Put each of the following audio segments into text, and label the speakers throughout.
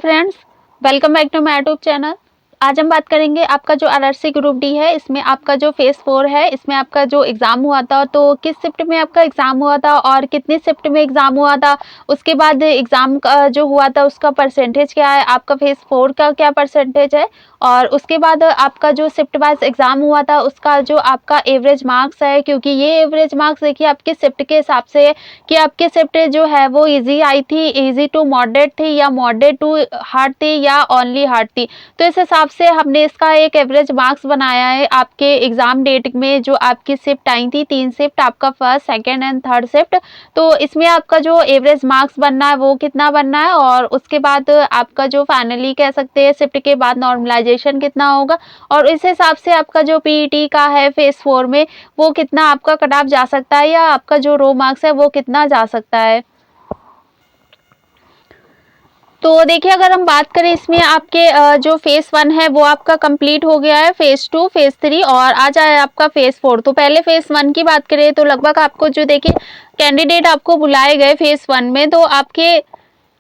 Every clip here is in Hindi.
Speaker 1: Friends, welcome back to my YouTube channel. आज हम बात करेंगे आपका जो आरआरसी ग्रुप डी है, इसमें आपका जो फेज़ 4 है, इसमें आपका जो एग्ज़ाम हुआ था, तो किस शिफ्ट में आपका एग्ज़ाम हुआ था और कितनी शिफ्ट में एग्ज़ाम हुआ था। उसके बाद एग्ज़ाम का जो हुआ था उसका परसेंटेज क्या है, आपका फेज़ 4 का क्या परसेंटेज है और उसके बाद आपका जो शिफ्ट वाइज एग्ज़ाम हुआ था उसका जो आपका एवरेज मार्क्स है, क्योंकि ये एवरेज मार्क्स देखिए आपके शिफ्ट के हिसाब से है कि आपकी शिफ्ट जो है वो ईज़ी आई थी, ईज़ी टू मॉडरेट थी या मॉडरेट टू हार्ड थी या ओनली हार्ड थी। तो इस हिसाब से हमने इसका एक एवरेज मार्क्स बनाया है आपके एग्ज़ाम डेट में। जो आपकी शिफ्ट आई थी 3 शिफ्ट, आपका first, second and third shift, तो इसमें आपका जो एवरेज मार्क्स बनना है वो कितना बनना है और उसके बाद आपका जो फाइनली कह सकते हैं शिफ्ट के बाद नॉर्मलाइजेशन कितना होगा और इस हिसाब से आपका जो पीईटी का है फेज़ 4 में वो कितना आपका कट ऑफ जा सकता है या आपका जो रो मार्क्स है वो कितना जा सकता है। तो देखिए, अगर हम बात करें इसमें आपके जो फेज़ 1 है वो आपका कंप्लीट हो गया है, फेज़ 2, फेज़ 3 और आ जाए आपका फेज़ 4। तो पहले फेज़ 1 की बात करें तो लगभग आपको जो देखिए कैंडिडेट आपको बुलाए गए फेज़ 1 में, तो आपके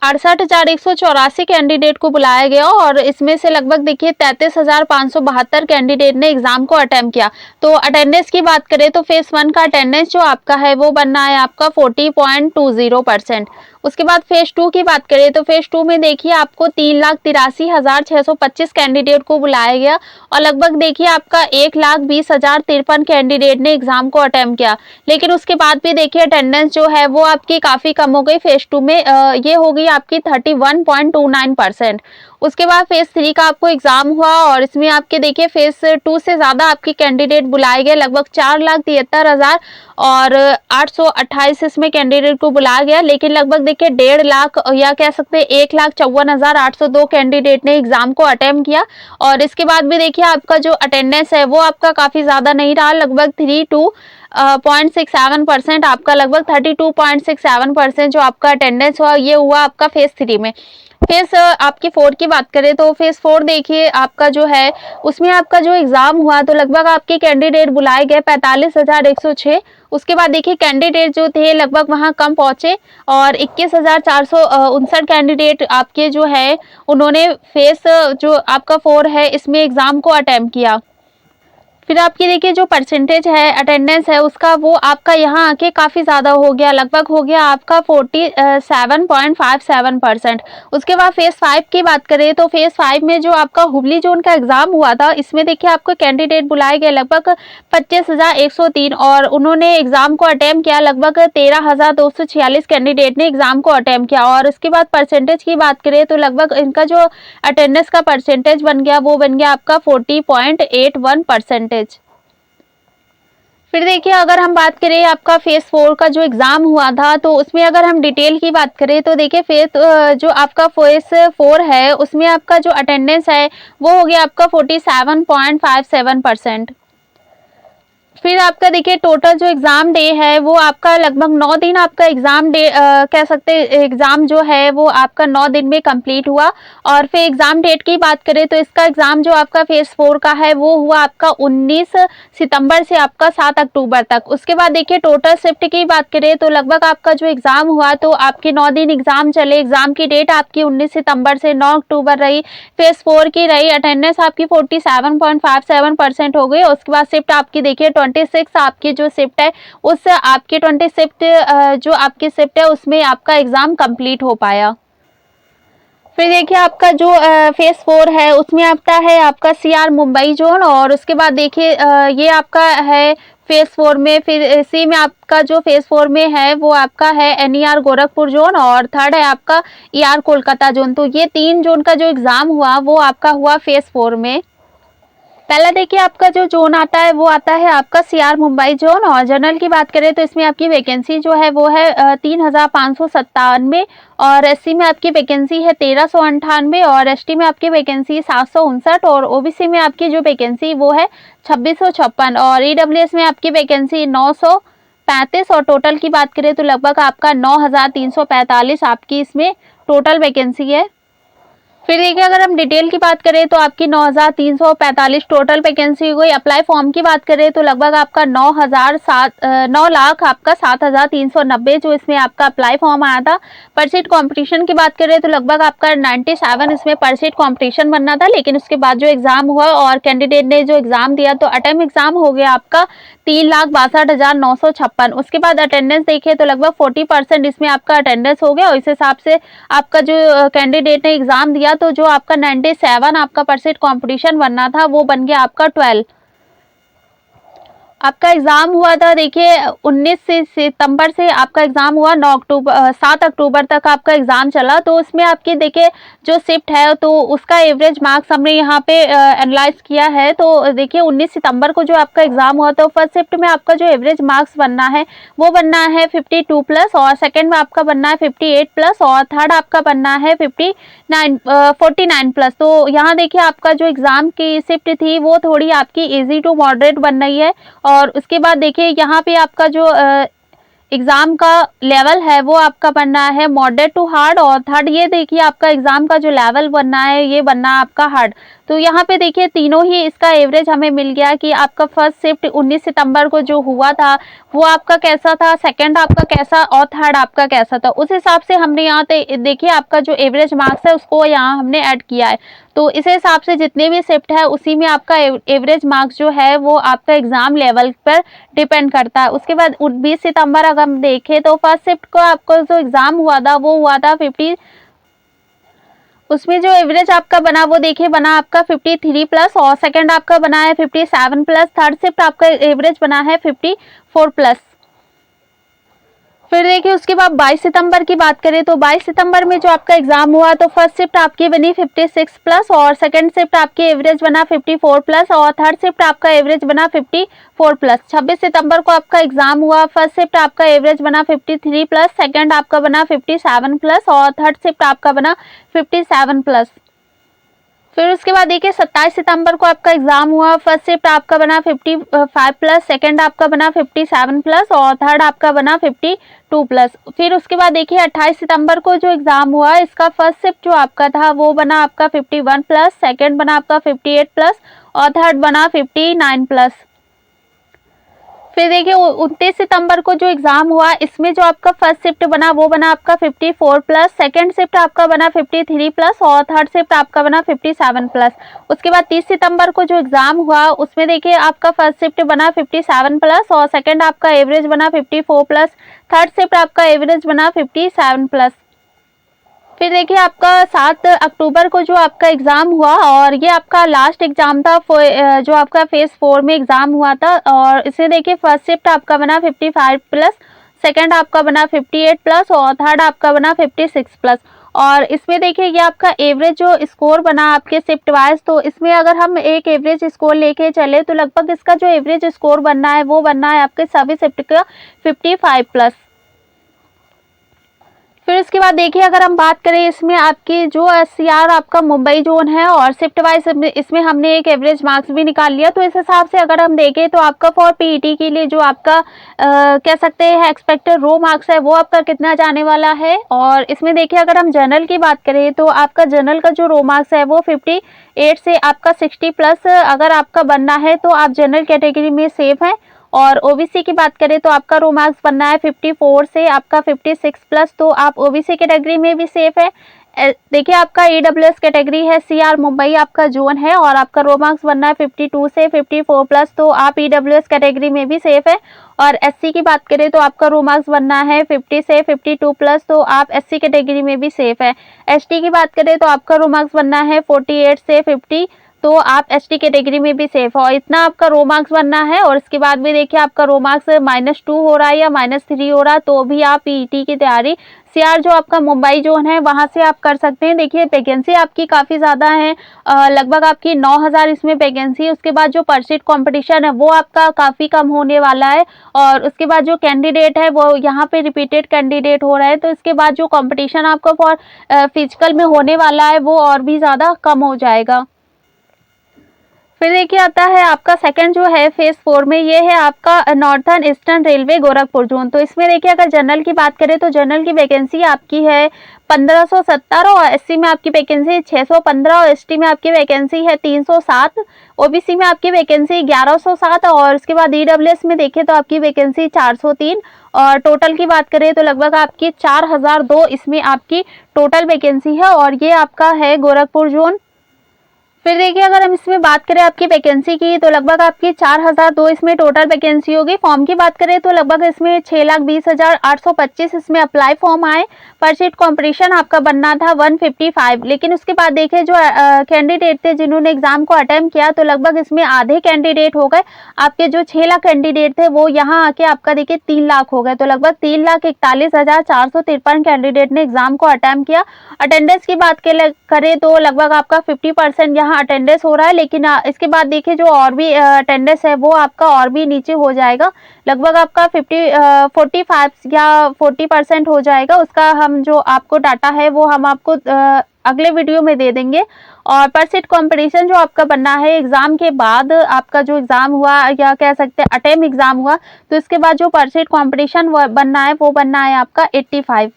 Speaker 1: 68,184 कैंडिडेट को बुलाया गया और इसमें से लगभग देखिए 33,572 कैंडिडेट ने एग्जाम को अटेम्प्ट किया। तो अटेंडेंस की बात करें तो फेज़ 1 का अटेंडेंस जो आपका है वो बनना है आपका 40.20%। उसके बाद फेज़ 2 की बात करें तो फेज़ 2 में देखिए आपको 3,83,625 कैंडिडेट को बुलाया गया और लगभग देखिए आपका 1,20,053 कैंडिडेट ने एग्जाम को अटेम्प्ट किया। लेकिन उसके बाद भी देखिए अटेंडेंस जो है वो आपकी काफ़ी कम हो गई। फेज़ 2 में ये हो गई आपकी 31.29%। उसके बाद फेज़ 3 का आपको एग्जाम हुआ और इसमें आपके देखिए फेज़ 2 से ज़्यादा आपके कैंडिडेट बुलाए गए, लगभग 4,73,000 और 828 इसमें कैंडिडेट को बुलाया गया। लेकिन लगभग देखिए 1.5 लाख या कह सकते हैं 1,54,802 कैंडिडेट ने एग्जाम को अटेम्प्ट किया और इसके बाद भी देखिए आपका जो अटेंडेंस है वो आपका काफ़ी ज़्यादा नहीं रहा, लगभग 32.67% आपका, लगभग 32.67% जो आपका अटेंडेंस हुआ ये हुआ आपका फेज़ 3 में। फेज़ आपकी 4 की बात करें तो फेज़ 4 देखिए आपका जो है उसमें आपका जो एग्ज़ाम हुआ तो लगभग आपके कैंडिडेट बुलाए गए 45,106। उसके बाद देखिए कैंडिडेट जो थे लगभग वहाँ कम पहुँचे और 21,459 कैंडिडेट आपके जो है उन्होंने फेज़ जो आपका 4 है इसमें एग्ज़ाम को अटेम्प्ट किया। फिर आपकी देखिए जो परसेंटेज है अटेंडेंस है उसका वो आपका यहाँ आके काफ़ी ज़्यादा हो गया, लगभग हो गया आपका 47.57%। उसके बाद फेज़ 5 की बात करें तो फेज़ 5 में जो आपका हुबली जोन का एग्ज़ाम हुआ था इसमें देखिए आपको कैंडिडेट बुलाए गए लगभग 25,103 और उन्होंने एग्ज़ाम को अटेम्प्ट किया, लगभग 13,246 कैंडिडेट ने एग्ज़ाम को अटेम्प्ट किया। और उसके बाद परसेंटेज की बात करें तो लगभग इनका जो अटेंडेंस का परसेंटेज बन गया वो बन गया आपका 40.81%। फिर देखिए अगर हम बात करें आपका फेज़ 4 का जो एग्ज़ाम हुआ था तो उसमें अगर हम डिटेल की बात करें तो देखिए जो आपका फेज़ 4 है उसमें आपका जो अटेंडेंस है वो हो गया आपका 47.57%। फिर आपका देखिए टोटल जो एग्ज़ाम डे है वो आपका लगभग 9 दिन आपका एग्ज़ाम डे कह सकते हैं एग्ज़ाम जो है वो आपका 9 दिन में कंप्लीट हुआ। और फिर एग्ज़ाम डेट की बात करें तो इसका एग्ज़ाम जो आपका फेज़ 4 का है वो हुआ आपका 19 सितंबर से आपका 7 अक्टूबर तक। उसके बाद देखिए टोटल शिफ्ट की बात करें तो लगभग आपका जो एग्ज़ाम हुआ तो आपके 9 दिन एग्ज़ाम चले। एग्ज़ाम की डेट आपकी 19 सितंबर से 9 अक्टूबर रही। फेज़ 4 की रही, अटेंडेंस आपकी 47.57% हो गई। उसके बाद शिफ्ट आपकी देखिए 26 आपकी जो शिफ्ट है उस आपकी 26 जो आपकी शिफ्ट है उसमें आपका एग्ज़ाम कंप्लीट हो पाया। फिर देखिए आपका जो फेज़ 4 है उसमें आपका है आपका सीआर मुंबई जोन और उसके बाद देखिए ये आपका है फेज़ 4 में। फिर इसी में आपका जो फेज़ 4 में है वो आपका है एनईआर गोरखपुर जोन और थर्ड है आपका ईआर कोलकाता जोन। तो ये 3 जोन का जो एग्ज़ाम हुआ वो आपका हुआ फेज़ 4 में। पहला देखिए आपका जो जोन आता है वो आता है आपका सीआर मुंबई जोन और जनरल की बात करें तो इसमें आपकी वैकेंसी जो है वो है 3,597 और एससी में आपकी वैकेंसी है 1,398 और एसटी में आपकी वैकेंसी 759 और ओबीसी में आपकी जो वैकेंसी वो है 2,656 और ईडब्ल्यूएस में आपकी वैकेंसी 935 और टोटल की बात करें तो लगभग आपका 9,345 आपकी इसमें टोटल वैकेंसी है। फिर देखिए अगर हम डिटेल की बात करें तो आपकी 9,345 टोटल वैकेंसी हुई। अप्लाई फॉर्म की बात करें तो लगभग आपका 9,07,390 जो इसमें आपका अप्लाई फॉर्म आया था। पर सीट कॉम्पिटिशन की बात करें तो लगभग आपका 97 इसमें पर सीट कॉम्पिटिशन बनना था, लेकिन उसके बाद जो एग्जाम हुआ और कैंडिडेट ने जो एग्जाम दिया तो अटेम्प्ट एग्जाम हो गया आपका 3,62,956। उसके बाद अटेंडेंस देखिए तो लगभग 40% इसमें आपका अटेंडेंस हो गया और इस हिसाब से आपका जो कैंडिडेट ने एग्जाम दिया तो जो आपका 97 आपका परसेंट कंपटीशन बनना था वो बन गया आपका 12। आपका एग्जाम हुआ था देखिए 19 सितंबर से आपका एग्जाम हुआ 7 अक्टूबर तक आपका एग्जाम चला। तो उसमें आपकी देखिए जो शिफ्ट है तो उसका एवरेज मार्क्स हमने यहाँ पे एनालाइज किया है। तो देखिए 19 सितंबर को जो आपका एग्जाम हुआ तो फर्स्ट शिफ्ट में आपका जो एवरेज मार्क्स बनना है वो बनना है 52 प्लस, और सेकेंड में आपका बनना है 58 प्लस, और थर्ड आपका बनना है 49 प्लस। तो यहाँ देखिए आपका जो एग्जाम की शिफ्ट थी वो थोड़ी आपकी इजी टू मॉडरेट बन रही है। और उसके बाद देखिए यहाँ पे आपका जो एग्जाम का लेवल है वो आपका बनना है मॉडरेट टू हार्ड, और थर्ड ये देखिए आपका एग्जाम का जो लेवल बनना है ये बनना है आपका हार्ड। तो यहाँ पे देखिए तीनों ही इसका एवरेज हमें मिल गया कि आपका फर्स्ट शिफ्ट 19 सितंबर को जो हुआ था वो आपका कैसा था, सेकंड आपका कैसा और थर्ड आपका कैसा था। उस हिसाब से हमने यहाँ देखिए आपका जो एवरेज मार्क्स है उसको यहाँ हमने ऐड किया है। तो इस हिसाब से जितने भी शिफ्ट है उसी में आपका एवरेज मार्क्स जो है वो आपका एग्जाम लेवल पर डिपेंड करता है। उसके बाद 20 सितंबर अगर हम देखें तो फर्स्ट शिफ्ट को आपको जो एग्जाम हुआ था वो हुआ था 50, उसमें जो एवरेज आपका बना वो देखिए बना आपका 53 प्लस, और सेकंड आपका बना है 57 प्लस, थर्ड शिफ्ट आपका एवरेज बना है 54 प्लस। फिर देखिए उसके बाद 22 सितंबर की बात करें तो 22 सितंबर में जो आपका एग्जाम हुआ तो फर्स्ट शिफ्ट आपकी बनी 56 प्लस, और सेकंड शिफ्ट आपकी एवरेज बना 54 प्लस, और थर्ड शिफ्ट आपका एवरेज बना 54 प्लस। 26 सितंबर को आपका एग्जाम हुआ, फर्स्ट शिफ्ट आपका एवरेज बना 53 प्लस, सेकंड आपका बना 57 प्लस, और थर्ड शिफ्ट आपका बना 57 प्लस। फिर उसके बाद देखिए 27 सितंबर को आपका एग्जाम हुआ, फर्स्ट शिफ्ट आपका बना 55 प्लस, सेकंड आपका बना 57 प्लस, और थर्ड आपका बना 52 प्लस। फिर उसके बाद देखिए 28 सितंबर को जो एग्जाम हुआ इसका फर्स्ट शिफ्ट जो आपका था वो बना आपका 51 प्लस, सेकंड बना आपका 58 प्लस, और थर्ड बना 59 प्लस। फिर देखिए 29 सितंबर को जो एग्जाम हुआ इसमें जो आपका फर्स्ट शिफ्ट बना वो बना आपका 54 प्लस, सेकंड शिफ्ट आपका बना 53 प्लस, और थर्ड शिफ्ट आपका बना 57 प्लस। उसके बाद 30 सितंबर को जो एग्जाम हुआ उसमें देखिए आपका फर्स्ट शिफ्ट बना 57 प्लस, और सेकंड आपका एवरेज बना 54 प्लस, थर्ड शिफ्ट आपका एवरेज बना 57 प्लस। फिर देखिए आपका 7 अक्टूबर को जो आपका एग्जाम हुआ और ये आपका लास्ट एग्जाम था जो आपका फेज 4 में एग्जाम हुआ था, और इसे देखिए फर्स्ट शिफ्ट आपका बना 55 प्लस, सेकंड आपका बना 58 प्लस, और थर्ड आपका बना 56 प्लस। और इसमें देखिए ये आपका एवरेज जो स्कोर बना आपके शिफ्ट वाइज, तो इसमें अगर हम एक एवरेज स्कोर लेके चले तो लगभग इसका जो एवरेज स्कोर बनना है वो बनना है आपके सभी शिफ्ट का 55 प्लस। फिर उसके बाद देखिए अगर हम बात करें इसमें आपकी जो SCR आपका मुंबई जोन है और शिफ्ट वाइज इसमें हमने एक एवरेज मार्क्स भी निकाल लिया। तो इस हिसाब से अगर हम देखें तो आपका फॉर PET के लिए जो आपका कह सकते हैं एक्सपेक्टेड रो मार्क्स है वो आपका कितना जाने वाला है। और इसमें देखिए अगर हम जनरल की बात करें तो आपका जनरल का जो रो मार्क्स है वो 58 से आपका 60 प्लस अगर आपका बनना है तो आप जनरल कैटेगरी में सेफ हैं। और OBC की बात करें तो आपका रो मार्क्स बनना है 54 से आपका 56 प्लस, तो आप OBC कैटेगरी में भी सेफ है। देखिए आपका EWS कैटेगरी है, CR मुंबई आपका जोन है और आपका रो मार्क्स बनना है 52 से 54 प्लस, तो आप EWS कैटेगरी में भी सेफ है। और SC की बात करें तो आपका रो मार्क्स बनना है 50 से 52 प्लस, तो आप SC कैटेगरी में भी सेफ है। ST की बात करें तो आपका रो मार्क्स बनना है 48 से 50, तो आप ST कैटेगरी में भी सेफ हो। और इतना आपका रो मार्क्स बनना है। और इसके बाद भी देखिए आपका रो मार्क्स -2 हो रहा है या -3 हो रहा है तो भी आप PET की तैयारी CR जो आपका मुंबई जोन है वहां से आप कर सकते हैं। देखिए वैकेंसी आपकी काफ़ी ज़्यादा है, लगभग आपकी 9000 इसमें वैकेंसी। उसके बाद जो परसीट कंपटीशन है वो आपका काफ़ी कम होने वाला है। और उसके बाद जो कैंडिडेट है वो यहाँ पे रिपीटेड कैंडिडेट हो रहे हैं, तो इसके बाद जो कॉम्पिटिशन आपका फॉर फिजिकल में होने वाला है वो और भी ज़्यादा कम हो जाएगा। फिर फिर देखिए आता है आपका सेकंड जो है फेज 4 में, ये है आपका northern eastern railway Gorakhpur zone. तो इसमें देखिए अगर जनरल की बात करें तो जनरल की वैकेंसी आपकी है 1570 और एससी में आपकी वैकेंसी 615 और एसटी में आपकी वैकेंसी है 307, ओबीसी में आपकी वैकेंसी 1107 और उसके बाद ईडब्ल्यूएस में देखें तो आपकी वैकेंसी 403 और टोटल की बात करें तो लगभग आपकी 4002 इसमें आपकी टोटल वैकेंसी है और ये आपका है गोरखपुर जोन। फिर देखिए अगर हम इसमें बात करें आपकी वैकेंसी की तो लगभग आपकी 4002 इसमें टोटल वैकेंसी होगी। फॉर्म की बात करें तो लगभग इसमें 6,20,825 इसमें अप्लाई फॉर्म आए। पर सीट कॉम्पिटिशन आपका बनना था 155, लेकिन उसके बाद देखिए जो कैंडिडेट थे जिन्होंने एग्जाम को अटेम्प्ट किया तो लगभग इसमें आधे कैंडिडेट हो गए। आपके जो 6 लाख कैंडिडेट थे वो यहाँ आके आपका देखिए 3 लाख हो गए। तो लगभग 3,41,453 कैंडिडेट ने एग्जाम को अटेम्प्ट किया। अटेंडेंस की बात करें तो लगभग आपका 50% यहाँ अटेंडेंस हो रहा है, लेकिन इसके बाद देखिए जो और भी अटेंडेंस है वो आपका और भी नीचे हो जाएगा। लगभग आपका 45 या 40% हो जाएगा। उसका हम जो आपको डाटा है वो हम आपको अगले वीडियो में दे देंगे। और पर सीट कॉम्पिटिशन जो आपका बनना है एग्जाम के बाद, आपका जो एग्जाम हुआ या कह सकते हैं अटेम्प्ट एग्जाम हुआ, तो इसके बाद जो पर सीट कॉम्पिटिशन बनना है वो बनना है आपका 85।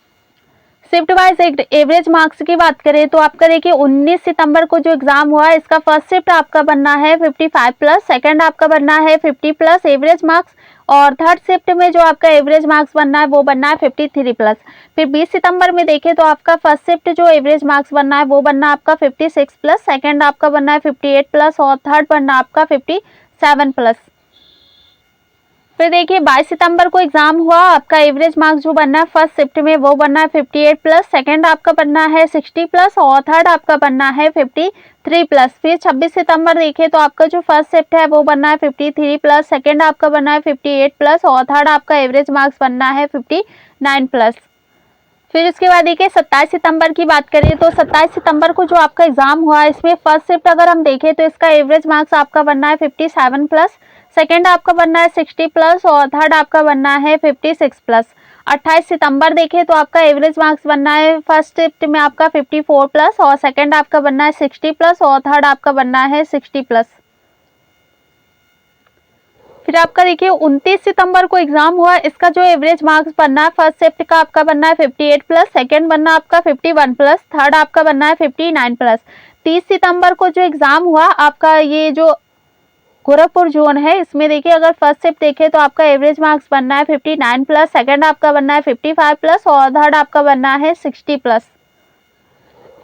Speaker 1: शिफ्ट वाइज एवरेज मार्क्स की बात करें तो आपका देखिए 19 सितंबर को जो एग्जाम हुआ है इसका फर्स्ट शिफ्ट आपका बनना है 55+, सेकंड आपका बनना है 50+ एवरेज मार्क्स और थर्ड शिफ्ट में जो आपका एवरेज मार्क्स बनना है वो बनना है 53+। फिर 20 सितंबर में देखें तो आपका फर्स्ट शिफ्ट जो एवरेज मार्क्स बनना है वो बनना आपका 56+, सेकंड आपका बनना है 58+ और थर्ड बनना आपका 57+। फिर देखिए 22 सितंबर को एग्जाम हुआ, आपका एवरेज मार्क्स जो बनना है फर्स्ट शिफ्ट में वो बनना है 58+, सेकंड आपका बनना है 60+ और थर्ड आपका बनना है 53+। फिर 26 सितंबर देखें तो आपका जो फर्स्ट शिफ्ट है वो बनना है 53+, सेकंड आपका बनना है 58+ और थर्ड आपका एवरेज मार्क्स बनना है 59+। फिर उसके बाद देखिए 27 सितंबर की बात करें तो 27 सितंबर को जो आपका एग्जाम हुआ इसमें फर्स्ट शिफ्ट अगर हम देखें तो इसका एवरेज मार्क्स आपका बनना है 57+, सेकंड आपका बनना है 60+ और थर्ड आपका बनना है 56+। 28 सितंबर देखें तो आपका एवरेज मार्क्स बनना है फर्स्ट शिफ्ट में आपका 54+ और सेकंड आपका बनना है 60+ और थर्ड आपका बनना है 60+। फिर आपका देखिए 29 सितंबर को एग्जाम हुआ, इसका जो एवरेज मार्क्स बनना है फर्स्ट शिफ्ट का आपका बनना है 58+, सेकंड बनना आपका 51+, थर्ड आपका बनना है 59+। 30 सितंबर को जो एग्जाम हुआ आपका ये जो गोरखपुर जोन है इसमें देखिए अगर फर्स्ट शिफ्ट देखें तो आपका एवरेज मार्क्स बनना है 59+, सेकंड आपका बनना है 55+ और थर्ड आपका बनना है 60+।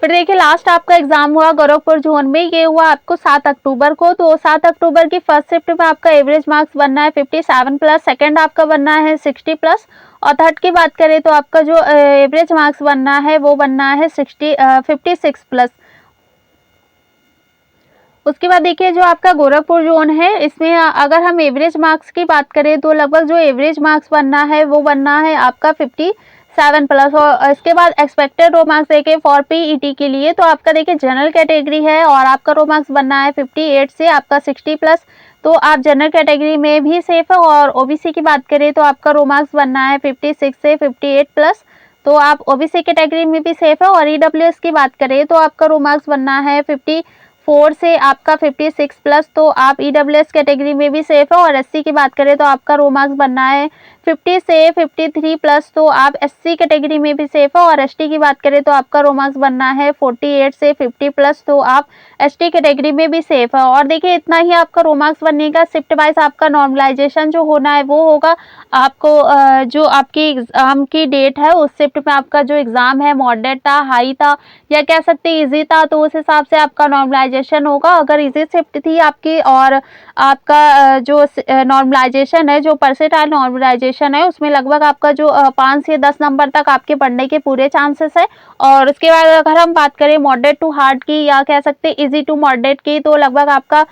Speaker 1: फिर देखिए लास्ट आपका एग्जाम हुआ गोरखपुर जोन में, ये हुआ आपको 7 अक्टूबर को। तो 7 अक्टूबर की फर्स्ट शिफ्ट में आपका एवरेज मार्क्स बनना है 57+, सेकंड आपका बनना है 60+ और थर्ड की बात करें तो आपका जो एवरेज मार्क्स बनना है वो बनना है 56+। उसके बाद देखिए जो आपका गोरखपुर जोन है इसमें अगर हम एवरेज मार्क्स की बात करें तो लगभग जो एवरेज मार्क्स बनना है वो बनना है आपका 57+। और इसके बाद एक्सपेक्टेड रो मार्क्स देखें फॉर पीईटी के लिए तो आपका देखिए जनरल कैटेगरी है और आपका रो मार्क्स बनना है 58 से आपका 60+। तो आप जनरल कैटेगरी में भी सेफ है। और ओबीसी की बात करें तो आपका रो मार्क्स बनना है 56 से 58+, तो आप ओबीसी कैटेगरी में भी सेफ है। और ईडब्ल्यूएस की बात करें तो आपका रो मार्क्स बनना है 54 से आपका 56+, तो आप ईडब्ल्यूएस कैटेगरी में भी सेफ है। और एससी की बात करें तो आपका रो मार्क्स बनना है 50 से 53+, तो आप एससी कैटेगरी में भी सेफ है। और एसटी की बात करें तो आपका रो मार्क्स बनना है 48 से 50+, तो आप एसटी कैटेगरी में भी सेफ है। और देखिए इतना ही आपका रो मार्क्स बनने का। शिफ्ट वाइज आपका नॉर्मलाइजेशन जो होना है वो होगा आपको जो आपकी एग्जाम की डेट है उस शिफ्ट में आपका जो एग्जाम है मॉडरेट था, हाई था या कह सकते इजी था, तो उस हिसाब से आपका नॉर्मलाइजेशन होगा। अगर इजी शिफ्ट थी आपकी और आपका जो नॉर्मलाइजेशन है, जो परसेंटाइल नॉर्मलाइजेशन है, उसमें लगभग आपका जो 5 से 10 नंबर तक आपके पढ़ने के पूरे चांसेस है। और उसके बाद अगर हम बात करें मॉडरेट टू हार्ड की या कह सकते इजी टू मॉडरेट की, तो लगभग आपका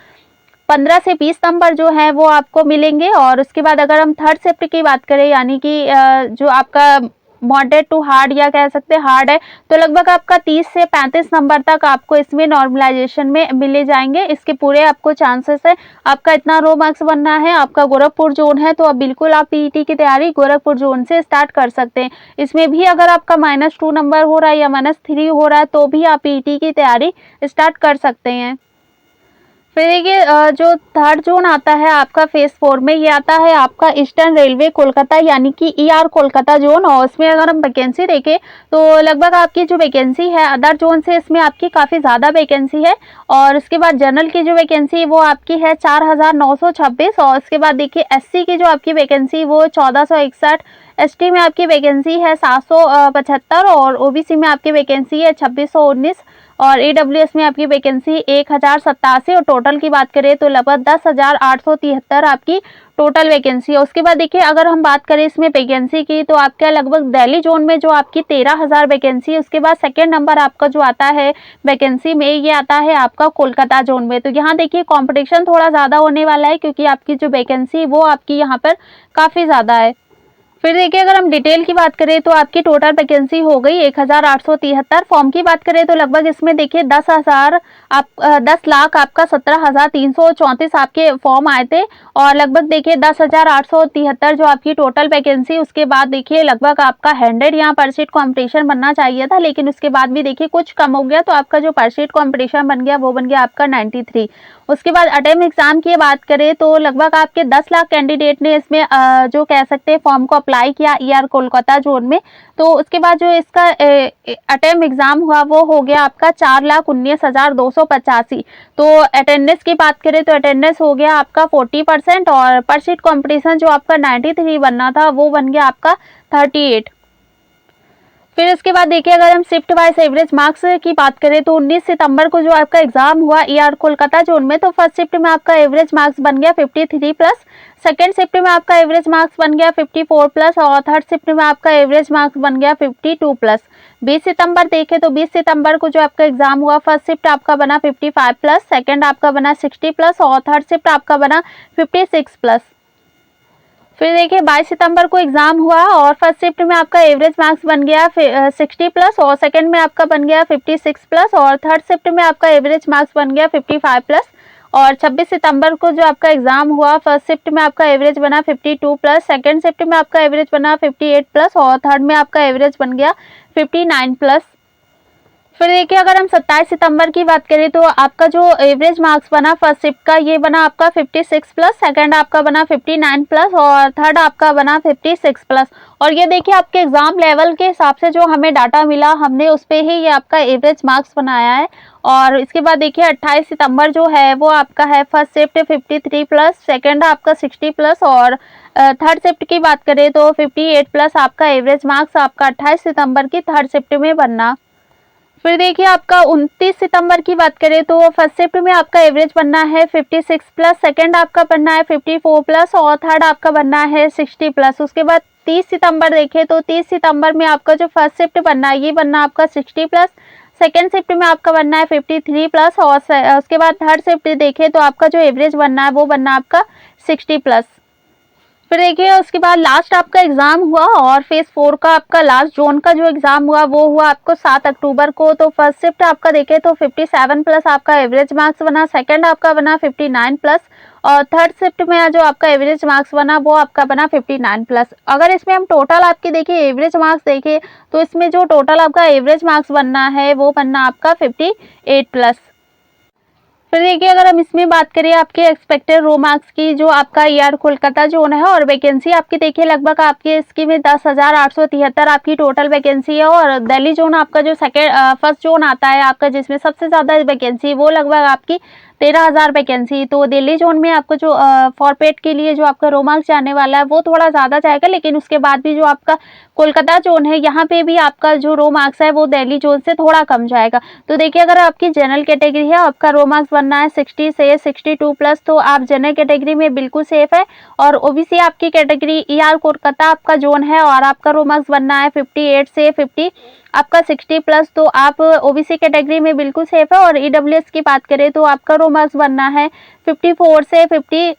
Speaker 1: 15 से 20 नंबर जो है वो आपको मिलेंगे। और उसके बाद अगर हम थर्ड शिफ्ट की बात करें यानी कि जो आपका मॉडरेट टू हार्ड या कह सकते हार्ड है, तो लगभग आपका 30 से 35 नंबर तक आपको इसमें नॉर्मलाइजेशन में मिले जाएंगे। इसके पूरे आपको चांसेस है। आपका इतना रो मार्क्स बनना है। आपका गोरखपुर जोन है तो अब बिल्कुल आप पीईटी की तैयारी गोरखपुर जोन से स्टार्ट कर सकते हैं। इसमें भी अगर आपका -2 नंबर हो रहा है या -3 हो रहा है तो भी आप पीईटी की तैयारी स्टार्ट कर सकते हैं। फिर देखिए जो थर्ड जोन आता है आपका फेज़ 4 में, ये आता है आपका ईस्टर्न रेलवे कोलकाता यानी कि ईआर कोलकाता जोन, और उसमें अगर हम वैकेंसी देखें तो लगभग आपकी जो वैकेंसी है अदर जोन से इसमें आपकी काफ़ी ज़्यादा वैकेंसी है। और उसके बाद जनरल की जो वैकेंसी है वो आपकी है 4926, और उसके बाद देखिए एससी की जो आपकी वैकेंसी वो 1461, एसटी में आपकी वैकेंसी है 775, और ओबीसी में आपकी वैकेंसी है 2619, और ईडब्ल्यूएस में आपकी वैकेंसी 1087, और टोटल की बात करें तो लगभग 10,873 आपकी टोटल वैकेंसी है। उसके बाद देखिए अगर हम बात करें इसमें वैकेंसी की तो आपका लगभग दिल्ली जोन में जो आपकी 13,000 वैकेंसी है, उसके बाद सेकेंड नंबर आपका जो आता है वैकेंसी में ये आता है आपका कोलकाता जोन में। तो यहाँ देखिए कंपटीशन थोड़ा ज़्यादा होने वाला है क्योंकि आपकी जो वैकेंसी वो आपकी यहाँ पर काफ़ी ज़्यादा है। फिर देखिए अगर हम डिटेल की बात करें तो आपकी टोटल वैकेंसी हो गई 1873। फॉर्म की बात करें तो लगभग इसमें देखिए 10,00,000 आपका 17,334 आपके फॉर्म आए थे, और लगभग देखिए 10,873 जो आपकी टोटल वैकेंसी। उसके बाद देखिए लगभग आपका 100 यहाँ पर सीट कॉम्पिटिशन बनना चाहिए था, लेकिन उसके बाद भी देखिए कुछ कम हो गया, तो आपका जो पर सीट कॉम्पिटिशन बन गया वो बन गया आपका 93। उसके बाद अटेम्प्ट एग्जाम की बात करें तो लगभग आपके 10 लाख कैंडिडेट ने इसमें जो कह सकते हैं फॉर्म को अप्लाई किया ईआर कोलकाता जोन में। तो उसके बाद जो इसका अटेम्प्ट एग्जाम हुआ वो हो गया आपका 4,19,285। तो अटेंडेंस की बात करें तो अटेंडेंस हो गया आपका 40%, और पर सीट कॉम्पिटिशन जो आपका 93 बनना था वो बन गया आपका 38। फिर इसके बाद देखिए अगर हम शिफ्ट वाइज एवरेज मार्क्स की बात करें तो 19 सितंबर को जो आपका एग्जाम हुआ ईआर कोलकाता जोन में, तो फर्स्ट शिफ्ट में आपका एवरेज मार्क्स बन गया 53+, सेकेंड शिफ्ट में आपका एवरेज मार्क्स बन गया 54+, और थर्ड शिफ्ट में आपका एवरेज मार्क्स बन गया 52+। 20 सितंबर देखें तो 20 सितंबर को जो आपका एग्जाम हुआ फर्स्ट शिफ्ट आपका बना 55+, सेकेंड आपका बना 60+, और थर्ड शिफ्ट आपका बना 56+। फिर देखिए 22 सितंबर को एग्जाम हुआ और फर्स्ट शिफ्ट में आपका एवरेज मार्क्स बन गया 60+, और सेकंड में आपका बन गया 56+, और थर्ड शिफ्ट में आपका एवरेज मार्क्स बन गया 55+। और 26 सितंबर को जो आपका एग्जाम हुआ फर्स्ट शिफ्ट में आपका एवरेज बना 52+, सेकंड शिफ्ट में आपका एवरेज बना 58+, और थर्ड में आपका एवरेज बन गया 59+। फिर देखिए अगर हम 27 सितंबर की बात करें तो आपका जो एवरेज मार्क्स बना फर्स्ट शिफ्ट का ये बना आपका 56+, सेकंड आपका बना 59+, और थर्ड आपका बना 56+। और ये देखिए आपके एग्जाम लेवल के हिसाब से जो हमें डाटा मिला हमने उस पे ही ये आपका एवरेज मार्क्स बनाया है। और इसके बाद देखिए 28 सितंबर जो है वो आपका है फर्स्ट शिफ्ट 53+, सेकेंड आपका 60+, और थर्ड शिफ्ट की बात करें तो 58+ आपका एवरेज मार्क्स आपका 28 सितंबर की थर्ड शिफ्ट में बनना। फिर देखिए आपका 29 सितंबर की बात करें तो फर्स्ट शिफ्ट में आपका एवरेज बनना है 56+, सेकंड आपका बनना है 54+, और थर्ड आपका बनना है 60+। उसके बाद 30 सितंबर देखें तो 30 सितंबर में आपका जो फर्स्ट शिफ्ट बनना है ये बनना आपका 60+, सेकेंड शिफ्ट में आपका बनना है 53+, और उसके बाद थर्ड शिफ्ट देखें तो आपका जो एवरेज बनना है वो बनना आपका 60+। फिर देखिए उसके बाद लास्ट आपका एग्जाम हुआ और फेज 4 का आपका लास्ट जोन का जो एग्जाम हुआ वो हुआ आपको 7 अक्टूबर को। तो फर्स्ट शिफ्ट आपका देखें तो 57+ आपका एवरेज मार्क्स बना, सेकंड आपका बना 59+, और थर्ड शिफ्ट में जो आपका एवरेज मार्क्स बना वो आपका बना 59+। अगर इसमें हम टोटल आपके देखिए एवरेज मार्क्स देखें तो इसमें जो टोटल आपका एवरेज मार्क्स बनना है वो बनना आपका 58+। फिर देखिए अगर हम इसमें बात करें आपके एक्सपेक्टेड रो मार्क्स की जो आपका ईआर कोलकाता जोन है, और वैकेंसी आपकी देखिए लगभग आपके इसकी में 10,873 आपकी टोटल वैकेंसी है। और दिल्ली जोन आपका जो फर्स्ट जोन आता है आपका जिसमें सबसे ज़्यादा वैकेंसी वो लगभग आपकी 13,000 वैकेंसी। तो दिल्ली जोन में आपको जो फॉरपेट के लिए जो आपका रो मार्क्स जाने वाला है वो थोड़ा ज़्यादा जाएगा, लेकिन उसके बाद भी जो आपका कोलकाता जोन है यहाँ पे भी आपका जो रो मार्क्स है वो दिल्ली जोन से थोड़ा कम जाएगा। तो देखिए अगर आपकी जनरल कैटेगरी है आपका रो मार्क्स बनना है 60 से 62+, तो आप जनरल कैटेगरी में बिल्कुल सेफ है। और ओबीसी आपकी कैटेगरी ईआर कोलकाता आपका जोन है और आपका रो मार्क्स बनना है 58 से 50 आपका 60+, तो आप ओबीसी कैटेगरी में बिल्कुल सेफ है। और ईडब्ल्यूएस की बात करें तो आपका रो मार्क्स बनना है 54 से 57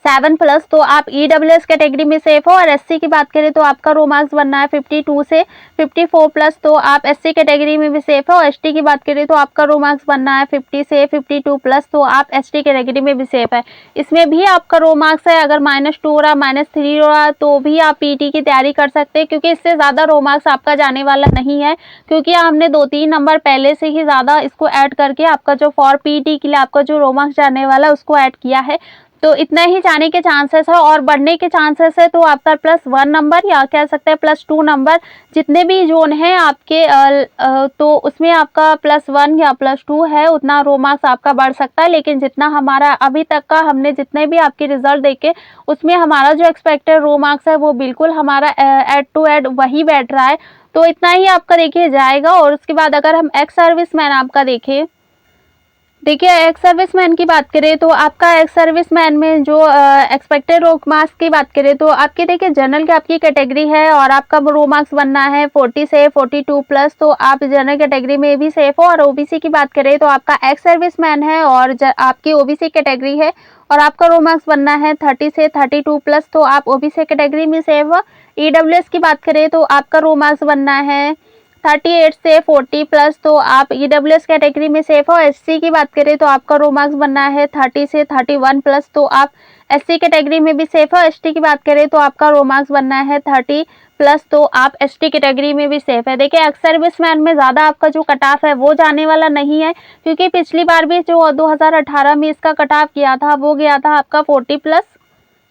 Speaker 1: 7+ तो आप EWS कैटेगरी में सेफ हो। और SC की बात करें तो आपका रो मार्क्स बनना है 52 से 54+ तो आप SC कैटेगरी में भी सेफ हो। ST की बात करें तो आपका रो मार्क्स बनना है 50 से 52+ तो आप ST कैटेगरी में भी सेफ है। इसमें भी आपका रो मार्क्स है, अगर -2 हो रहा, -3 हो रहा तो भी आप PET की तैयारी कर सकते हैं, क्योंकि इससे ज़्यादा रो मार्क्स आपका जाने वाला नहीं है, क्योंकि हमने 2-3 नंबर पहले से ही ज़्यादा इसको ऐड करके आपका जो फॉर PET के लिए आपका जो रो मार्क्स जाने वाला है उसको ऐड किया है। तो इतना ही जाने के चांसेस है, और बढ़ने के चांसेस है तो आपका +1 नंबर या कह सकते हैं +2 नंबर, जितने भी जोन हैं आपके तो उसमें आपका +1 या +2 है, उतना रो मार्क्स आपका बढ़ सकता है। लेकिन जितना हमारा अभी तक का हमने जितने भी आपके रिजल्ट देखे उसमें हमारा जो एक्सपेक्टेड रो मार्क्स है वो बिल्कुल हमारा एड टू एड वही बैठ रहा है। तो इतना ही आपका देखिए जाएगा। और उसके बाद अगर हम एक्स सर्विसमैन आपका देखिए एक्स सर्विसमैन की बात करें तो आपका एक्स सर्विसमैन में जो एक्सपेक्टेड रो मार्क्स की बात करें तो आपकी देखिए जनरल की आपकी कैटेगरी है और आपका रो मार्क्स बनना है 40 से 42+ तो आप जनरल कैटेगरी में भी सेफ हो। और OBC की बात करें तो आपका एक्स सर्विसमैन है और आपकी OBC कैटेगरी है और आपका रो मार्क्स बनना है 30 से 32+ तो आप OBC कैटेगरी में सेफ हो। EWS की बात करें तो आपका रो मार्क्स बनना है 38 से 40+ तो आप EWS कैटेगरी में सेफ हो। SC की बात करें तो आपका रो मार्क्स बनना है 30 से 31+ तो आप SC कैटेगरी में भी सेफ हो। ST की बात करें तो आपका रो मार्क्स बनना है 30+ तो आप ST कैटेगरी में भी सेफ है। देखिए एक्स सर्विसमैन में ज़्यादा आपका जो कट ऑफ है वो जाने वाला नहीं है, क्योंकि पिछली बार भी जो 2018 में इसका कट ऑफ किया था वो गया था आपका 40+।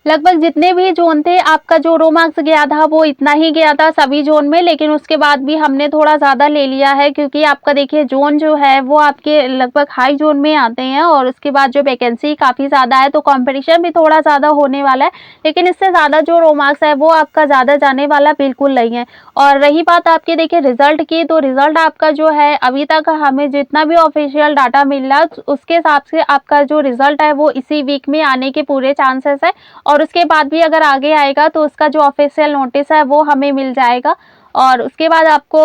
Speaker 1: लगभग जितने भी जोन थे आपका जो रो मार्क्स गया था वो इतना ही गया था सभी जोन में, लेकिन उसके बाद भी हमने थोड़ा ज़्यादा ले लिया है, क्योंकि आपका देखिए जोन जो है वो आपके लगभग हाई जोन में आते हैं और उसके बाद जो वैकेंसी काफ़ी ज़्यादा है तो कंपटीशन भी थोड़ा ज़्यादा होने वाला है। लेकिन इससे ज़्यादा जो रो मार्क्स है वो आपका ज़्यादा जाने वाला बिल्कुल नहीं है। और रही बात आपके देखिए रिजल्ट की, तो रिजल्ट आपका जो है अभी तक हमें जितना भी ऑफिशियल डाटा मिल रहा है उसके हिसाब से आपका जो रिजल्ट है वो इसी वीक में आने के पूरे चांसेस है। और उसके बाद भी अगर आगे आएगा तो उसका जो ऑफिशियल नोटिस है वो हमें मिल जाएगा। और उसके बाद आपको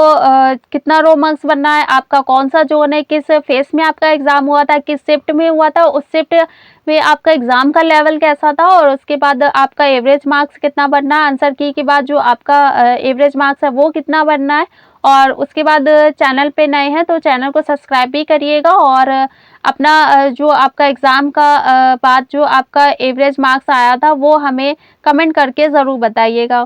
Speaker 1: कितना रो मार्क्स बनना है, आपका कौन सा जोन है, किस फेस में आपका एग्जाम हुआ था, किस शिफ्ट में हुआ था, उस शिफ्ट में आपका एग्जाम का लेवल कैसा था, और उसके बाद आपका एवरेज मार्क्स कितना बनना है, आंसर की के बाद जो आपका एवरेज मार्क्स है वो कितना बनना है। और उसके बाद चैनल पे नए हैं तो चैनल को सब्सक्राइब भी करिएगा, और अपना जो आपका एग्ज़ाम का बाद जो आपका एवरेज मार्क्स आया था वो हमें कमेंट करके ज़रूर बताइएगा।